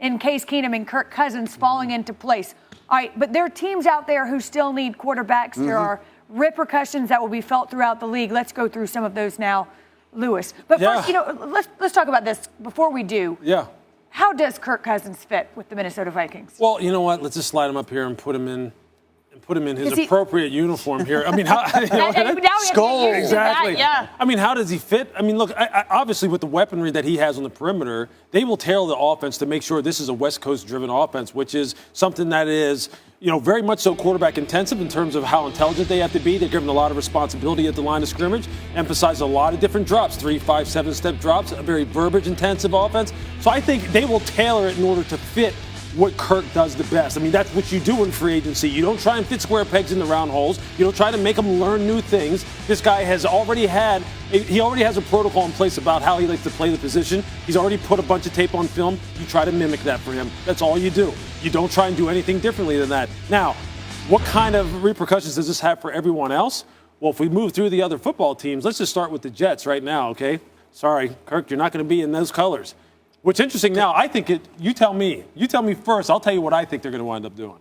in Case Keenum and Kirk Cousins falling into place. All right, but there are teams out there who still need quarterbacks. There are repercussions that will be felt throughout the league. Let's go through some of those now, Lewis. But first, let's talk about this before we do. Yeah. How does Kirk Cousins fit with the Minnesota Vikings? Well, you know what? Let's just slide him up here and put him in his appropriate uniform here. I mean, how, Skull. Exactly. That, yeah. I mean, how does he fit? I mean, look, obviously with the weaponry that he has on the perimeter, they will tailor the offense to make sure this is a West Coast-driven offense, which is something that is, very much so quarterback intensive in terms of how intelligent they have to be. They're given a lot of responsibility at the line of scrimmage, emphasize a lot of different drops, 3, 5, 7-step drops, a very verbiage-intensive offense. So I think they will tailor it in order to fit what Kirk does the best. I mean, that's what you do in free agency. You don't try and fit square pegs in the round holes. You don't try to make them learn new things. This guy has already has a protocol in place about how he likes to play the position. He's already put a bunch of tape on film. You try to mimic that for him. That's all you do. You don't try and do anything differently than that. Now, what kind of repercussions does this have for everyone else? Well, if we move through the other football teams, let's just start with the Jets right now, okay? Sorry, Kirk, you're not going to be in those colors. What's interesting now, I think you tell me first, I'll tell you what I think they're going to wind up doing.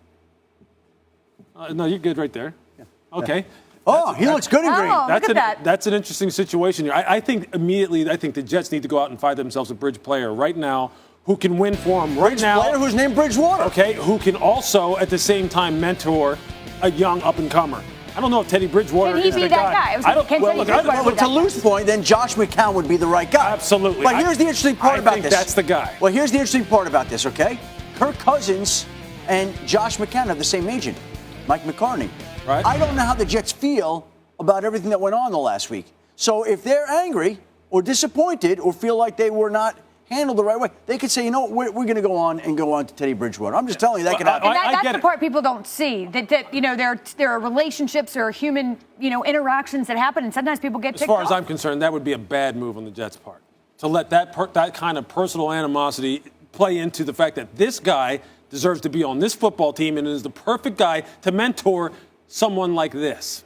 No, you're good right there. Yeah. Okay. Oh, he looks good in green. That's an interesting situation here. I think the Jets need to go out and find themselves a bridge player right now who can win for them right now. Bridge player who's named Bridgewater. Okay, who can also at the same time mentor a young up-and-comer. I don't know if Teddy Bridgewater is the guy. To Lou's point, then Josh McCown would be the right guy. Absolutely. But here's the interesting part about this. I think that's the guy. Well, here's the interesting part about this, okay? Kirk Cousins and Josh McCown have the same agent, Mike McCartney. Right. I don't know how the Jets feel about everything that went on the last week. So if they're angry or disappointed or feel like they were not handled the right way, they could say, you know what, we're going to go on to Teddy Bridgewater. I'm just telling you that could happen. And that's the part people don't see. That there are relationships, there are human interactions that happen, and sometimes people get ticked off. As far as I'm concerned, that would be a bad move on the Jets' part to let that kind of personal animosity play into the fact that this guy deserves to be on this football team and is the perfect guy to mentor someone like this.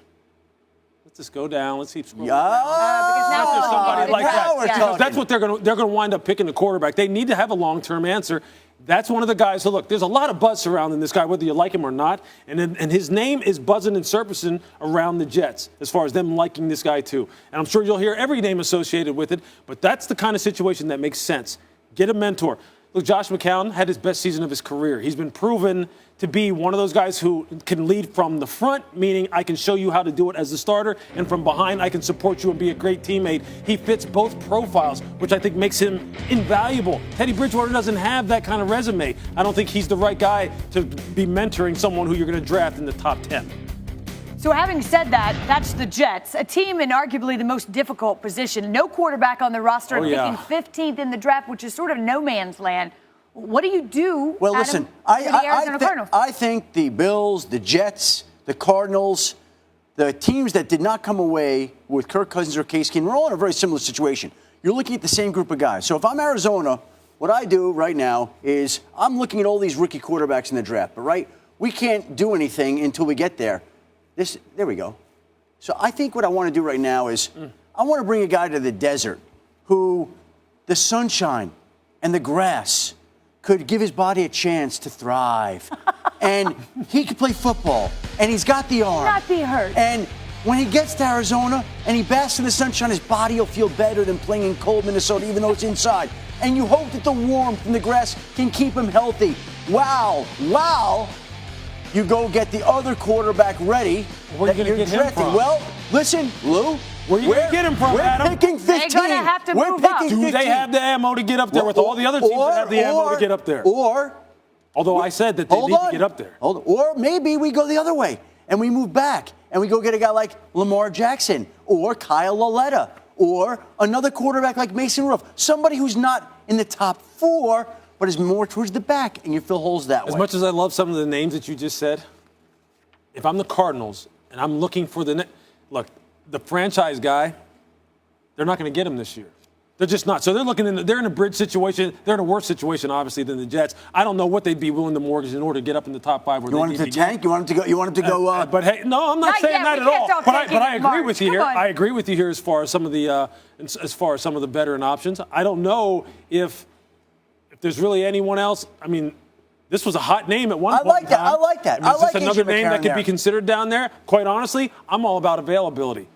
Let's just go down. Let's keep scrolling. Because now there's somebody like that. Because that's what they're going to wind up picking the quarterback. They need to have a long-term answer. That's one of the guys. So look, there's a lot of buzz surrounding this guy, whether you like him or not. And his name is buzzing and surfacing around the Jets as far as them liking this guy too. And I'm sure you'll hear every name associated with it. But that's the kind of situation that makes sense. Get a mentor. Look, Josh McCown had his best season of his career. He's been proven to be one of those guys who can lead from the front, meaning I can show you how to do it as a starter, and from behind I can support you and be a great teammate. He fits both profiles, which I think makes him invaluable. Teddy Bridgewater doesn't have that kind of resume. I don't think he's the right guy to be mentoring someone who you're going to draft in the top 10. So having said that, that's the Jets, a team in arguably the most difficult position. No quarterback on the roster, picking 15th in the draft, which is sort of no man's land. What do you do, Well, Adam, listen, for the Arizona Cardinals? I think the Bills, the Jets, the Cardinals, the teams that did not come away with Kirk Cousins or Case Keenum are all in a very similar situation. You're looking at the same group of guys. So if I'm Arizona, what I do right now is I'm looking at all these rookie quarterbacks in the draft. But, we can't do anything until we get there. There we go. So I think what I want to do right now is I want to bring a guy to the desert who the sunshine and the grass could give his body a chance to thrive. And he could play football. And he's got the arm. Not be hurt. And when he gets to Arizona and he basks in the sunshine, his body will feel better than playing in cold Minnesota, even though it's inside. And you hope that the warmth from the grass can keep him healthy. Wow. You go get the other quarterback ready. Where are you going to get him from? Well, listen, Lou. Where are you going to get him from, Adam? We're picking 15. They're going to have to move up. Do they have the ammo to get up there with all the other teams that have the ammo to get up there? Although I said that they need to get up there. Or maybe we go the other way and we move back and we go get a guy like Lamar Jackson or Kyle Lauletta or another quarterback like Mason Rudolph. Somebody who's not in the top 4, but is more towards the back, and you fill holes that way. As much as I love some of the names that you just said, if I'm the Cardinals and I'm looking for the franchise guy, they're not going to get him this year. They're just not. So they're in a bridge situation. They're in a worse situation, obviously, than the Jets. I don't know what they'd be willing to mortgage in order to get up in the top 5. You want him to tank? You want him to go? But hey, no, I'm not saying that at all. But I agree with you here. I agree with you here as far as some of the veteran options. I don't know if there's really anyone else, I mean, this was a hot name at one point. like that. I like that. I mean, is I like this another AJ name that McCarron could there. be considered down there? Quite honestly, I'm all about availability.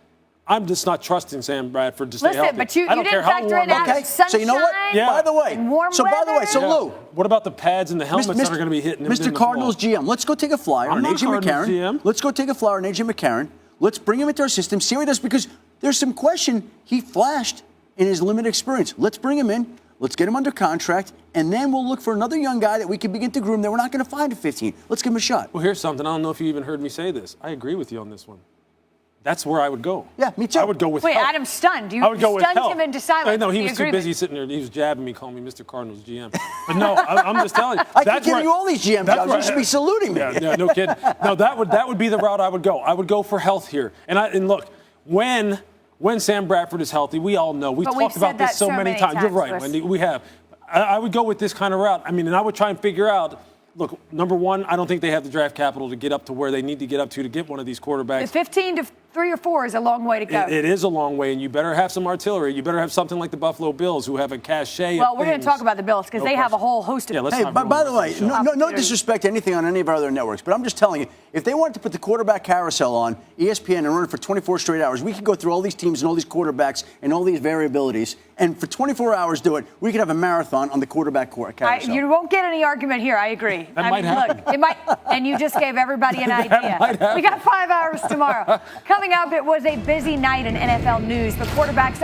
I'm just not trusting Sam Bradford to stay Listen, healthy. but you I don't didn't care how factor warm in it out is. Okay, of sunshine. so you know what? Yeah. By the way, and warm so by the way, so weather. Lou, What about the pads and the helmets that are going to be hitting him? in Mr. the Cardinals fall? GM, let's go take a flyer I'm on not AJ Cardinals McCarron. GM. Let's go take a flyer on AJ McCarron. Let's bring him into our system, see what he does, because there's some question. He flashed in his limited experience. Let's bring him in. Let's get him under contract, and then we'll look for another young guy that we can begin to groom that we're not going to find at 15. Let's give him a shot. Well, here's something. I don't know if you even heard me say this. I agree with you on this one. That's where I would go. Yeah, me too. I would go with Wait, health. Adam's stunned. You I would go with stunned health. him into silence. No, he The was too agreement. busy sitting there. He was jabbing me, calling me Mr. Cardinals GM. But no, I'm just telling you. I keep that's giving where- you all these GM that's jobs. where You should be saluting me. Yeah, no kidding. No, that would be the route I would go. I would go for health here. And look, when Sam Bradford is healthy, we all know. We But we've talked about said this that so so many many times. You're times, right, Chris. Wendy. We have. I would go with this kind of route. I mean, and I would try and figure out. Look, number one, I don't think they have the draft capital to get up to where they need to get up to get one of these quarterbacks. 15 to 3 or 4 is a long way to go. It is a long way, and you better have some artillery. You better have something like the Buffalo Bills, who have a cachet. Well, of we're going to things. talk about the Bills because No they have a question. whole host of. Yeah, let's Hey, not by ruin the way, show. no Opportunity. disrespect to anything on any of our other networks, but I'm just telling you, if they wanted to put the quarterback carousel on ESPN and run it for 24 straight hours, we could go through all these teams and all these quarterbacks and all these variabilities, and for 24 hours do it. We could have a marathon on the quarterback carousel. You won't get any argument here. I agree. That might happen. Look, it might, and you just gave everybody an idea. might happen. We got 5 hours tomorrow. Coming up, it was a busy night in NFL news. The quarterbacks on.